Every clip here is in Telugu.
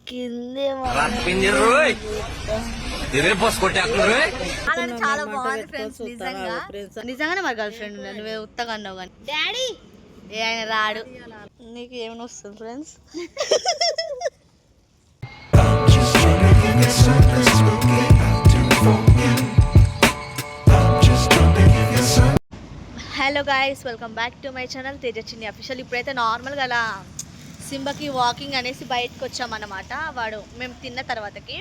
కిందే చాలా బాగుంది ఫ్రెండ్స్. నిజంగానే మా గర్ల్ ఫ్రెండ్ నువ్వే ఉత్తగా అన్నావు కానీ డాడీ ఏ ఆయన రాడు. నీకు ఏమైనా వస్తుంది friends. Hello guys, welcome back to my channel Teja చిన్ని అఫీషియల్. ఇప్పుడైతే నార్మల్గా అలా సింబకి వాకింగ్ అనేసి బయటకు వచ్చామన్నమాట, వాడు మేము తిన్న తర్వాతకి.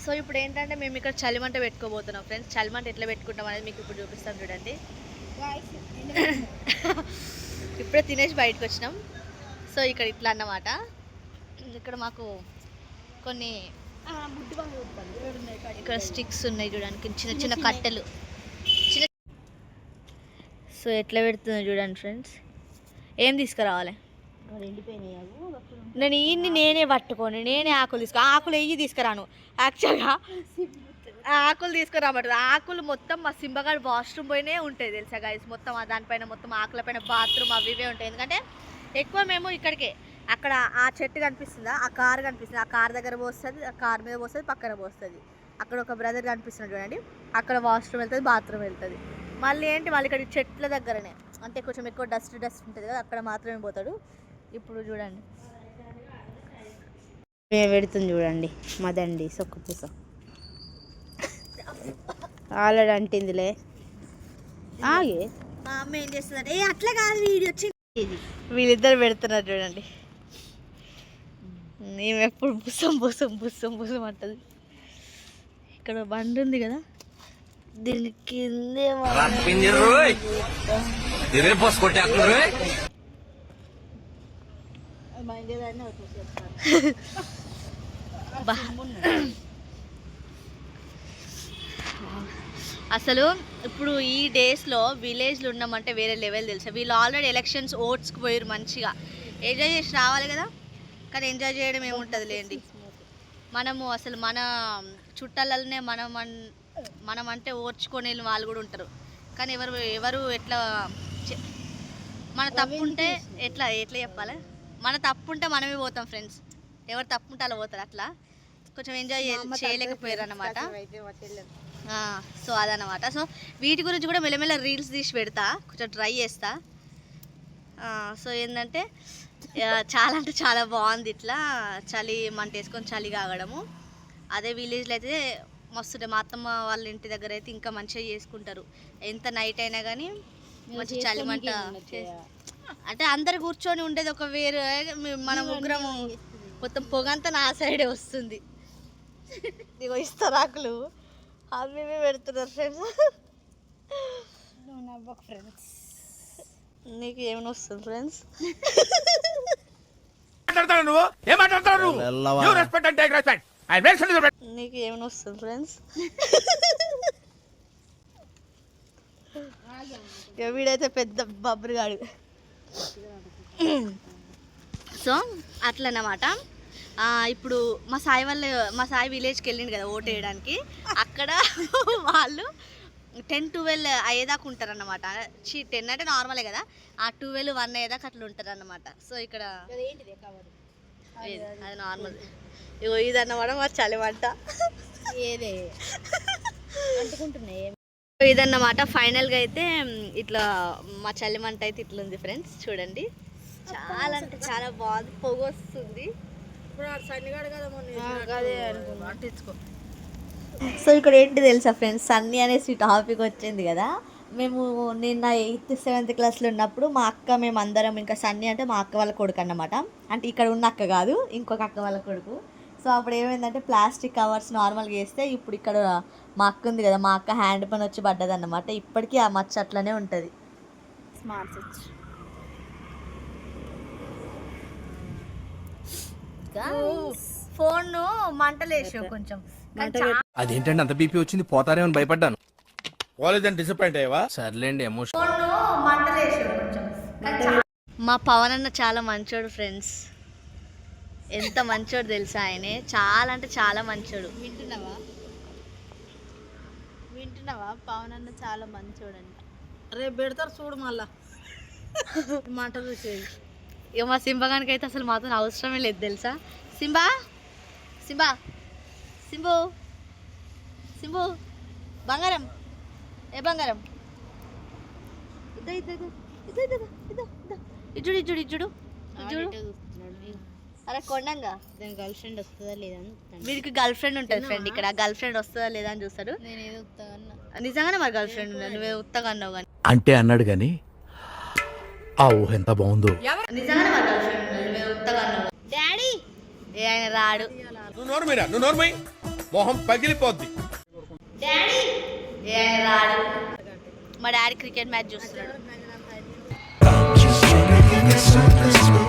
సో ఇప్పుడు ఏంటంటే మేము ఇక్కడ చలిమంట పెట్టుకోబోతున్నాం ఫ్రెండ్స్. చలిమంట ఎట్లా పెట్టుకుంటాం అనేది మీకు ఇప్పుడు చూపిస్తాం చూడండి. ఇప్పుడే తినేసి బయటకు వచ్చినాం. సో ఇక్కడ ఇట్లా అన్నమాట. ఇక్కడ మాకు కొన్ని ఇక్కడ స్టిక్స్ ఉన్నాయి చూడడానికి, చిన్న చిన్న కట్టెలు. సో ఎట్లా పెడుతుందో చూడండి ఫ్రెండ్స్. ఏం తీసుకురావాలి? నేను ఇన్ని నేనే పట్టుకొని నేనే ఆకులు ఆకులు వెయ్యి తీసుకురాను. యాక్చువల్గా ఆకులు తీసుకురాబడుతుంది. ఆకులు మొత్తం మా సింబగాడు వాష్రూమ్ పోయినే ఉంటాయి తెలుసా గైస్. మొత్తం దానిపైన మొత్తం ఆకుల పైన బాత్రూమ్ అవి ఇవే ఉంటాయి. ఎందుకంటే ఎక్కువ మేము ఇక్కడికే, అక్కడ ఆ చెట్టు కనిపిస్తుందా, ఆ కారు కనిపిస్తుంది, ఆ కార్ దగ్గర పోస్తుంది, ఆ కార్ మీద పోస్తుంది, పక్కన పోస్తుంది. అక్కడ ఒక బ్రదర్ కనిపిస్తున్నాడు చూడండి, అక్కడ వాష్రూమ్ వెళ్తుంది, బాత్రూమ్ వెళ్తుంది. మళ్ళీ ఏంటి మళ్ళీ ఇక్కడ చెట్ల దగ్గరనే, అంటే కొంచెం ఎక్కువ డస్ట్ ఉంటుంది కదా, అక్కడ మాత్రమే పోతాడు. ఇప్పుడు చూడండి మేము పెడుతుంది చూడండి మదండి సొక్కు పూస ఆల్రెడీ అంటిందిలే. ఆగే మా అమ్మ ఏం చేస్తుందంటే ఏ అట్లా కాదు వీడియో వచ్చింది, వీళ్ళిద్దరు పెడుతున్నారు చూడండి. మేము ఎప్పుడు బుసం అంటది. ఇక్కడ బండి ఉంది కదా, దీని కిందే అసలు ఇప్పుడు ఈ డేస్లో విలేజ్లో ఉన్నామంటే వేరే లెవెల్ తెలుసా. వీళ్ళు ఆల్రెడీ ఎలక్షన్స్ ఓట్స్కి పోయారు, మంచిగా ఎంజాయ్ చేసి రావాలి కదా. కానీ ఎంజాయ్ చేయడం ఏముంటుంది లేండి. మనము అసలు మన చుట్టాలనే మనం అంటే ఓర్చుకొని వాళ్ళు కూడా ఉంటారు. కానీ ఎవరు ఎట్లా మన తప్పు ఉంటే ఎట్లా చెప్పాలి, మన తప్పు ఉంటే మనమే పోతాం ఫ్రెండ్స్. ఎవరు తప్పు ఉంటే అలా పోతారు. అట్లా కొంచెం ఎంజాయ్ చేయలేకపోయారు అన్నమాట. సో అదన్నమాట. సో వీటి గురించి కూడా మెల్లమెల్ల రీల్స్ తీసి పెడతా, కొంచెం ట్రై చేస్తా. సో ఏంటంటే చాలా అంటే చాలా బాగుంది. ఇట్లా చలి మంట వేసుకొని చలి కాగడము. అదే విలేజ్లో అయితే మస్తు. మా అత్తమ్మ వాళ్ళ ఇంటి దగ్గర అయితే ఇంకా మంచిగా చేసుకుంటారు. ఎంత నైట్ అయినా కానీ మంచి చలి మంట అంటే అందరు కూర్చొని ఉండేది ఒక వేరు. మన ముగ్గురము మొత్తం పొగంతా నా సైడే వస్తుంది. ఇగో ఇస్తరాకులు అవి పెడుతున్నారు ఫ్రెండ్స్. నీకు ఏమైనా వస్తుంది ఫ్రెండ్స్? నీకు ఏమైనా వస్తుంది ఫ్రెండ్స్? వీడైతే పెద్ద బబ్బరిగాడు. సో అట్లన్నమాట. ఇప్పుడు మా సాయి విలేజ్కి వెళ్ళిండు కదా ఓటు వేయడానికి. అక్కడ వాళ్ళు 10-12 అయ్యేదాకా ఉంటారు అన్నమాట. 10 అంటే నార్మలే కదా, ఆ 12-1 అయ్యేదాకా అట్లా ఉంటారు అన్నమాట. సో ఇక్కడ అది నార్మల్. ఇగో ఇదన్నమాట మా చలిమంట. ఏదే అంటుకుంటున్నాయి ఇదన్నమాట. ఫైనల్గా అయితే ఇట్లా మా చలిమంట అయితే ఇట్లా ఉంది ఫ్రెండ్స్. చూడండి చాలా అంటే చాలా బాగుంది, పొగ వస్తుంది. సో ఇక్కడ ఏంటి తెలుసా ఫ్రెండ్స్, సన్నీ అనేసి టాపిక్ వచ్చింది కదా. మేము నిన్న 8th 7th క్లాస్లో ఉన్నప్పుడు మా అక్క మేము అందరం, ఇంకా సన్నీ అంటే మా అక్క వాళ్ళ కొడుకు అన్నమాట. అంటే ఇక్కడ ఉన్న అక్క కాదు, ఇంకొక అక్క వాళ్ళ కొడుకు. సో అప్పుడు ఏమైందంటే ప్లాస్టిక్ కవర్స్ నార్మల్గా వేస్తే, ఇప్పుడు ఇక్కడ మా అక్క ఉంది కదా, మా అక్క హ్యాండ్ పని వచ్చి పడ్డది అన్నమాట. ఇప్పటికీ ఆ మచ్చ అట్లనే ఉంటుంది. స్మార్ట్ స్విచ్ ఫోన్ మంటలేసావు కొంచెం. అదేంటంటే అంత బీపీ వచ్చింది, పోతారేమో భయపడ్డాను. కాలేజ్ డిసప్పాయింట్ అయ్యావా? సర్లేండి, ఎమోషన్. మా పవన్ అన్న చాలా మంచోడు ఫ్రెండ్స్. ఎంత మంచోడు తెలుసా ఆయనే, చాలా అంటే చాలా మంచోడు. వింటున్నావా? పవన్ అన్న చాలా మంచోడు అంట. రేపు పెడతారు చూడు మళ్ళా మాట చూసేది. ఇక మా సింబగానికి అయితే అసలు మాతో అవసరమే లేదు తెలుసా. సింబా సింబా సింబు సింబు బంగారం ఏ బంగారం ఇద్దా ఇద్దా ఇద్దా ఇద్దా ఇద్దా ఇద్దా ఇచ్చుడు ఇచ్చుడు ఇచ్చుడు ఇచ్చుడు అరే కొండంగా దాని గర్ల్ ఫ్రెండ్ వస్తుందా లేదా అని వీడికి గర్ల్ ఫ్రెండ్ ఉంటుంది ఫ్రెండ్ ఇక్కడ గర్ల్ ఫ్రెండ్ వస్తుందా లేదా అని చూస్తాడు. నేను ఏదో ఉత్తగా నిజంగానే మరి గర్ల్ ఫ్రెండ్ ఉన్నది నువ్వే ఉత్తగా అన్నావు కానీ అంటే అన్నాడు గాని ఆ ఊహ ఎంత బాగుందో. నిజంగానే మరి గర్ల్ ఫ్రెండ్ ఉన్నది నువ్వే ఉత్తగా అన్నావు. డాడీ ఏ ఆయన రాడు. నువ్వు నోరు మీరా నువ్వు నోరుమై మొహం పగిలిపోద్ది. డాడీ ఏ ఆయన రాడు. మా డాడీ క్రికెట్ మ్యాచ్ చూస్తున్నాడు. Just trying to get something smooth.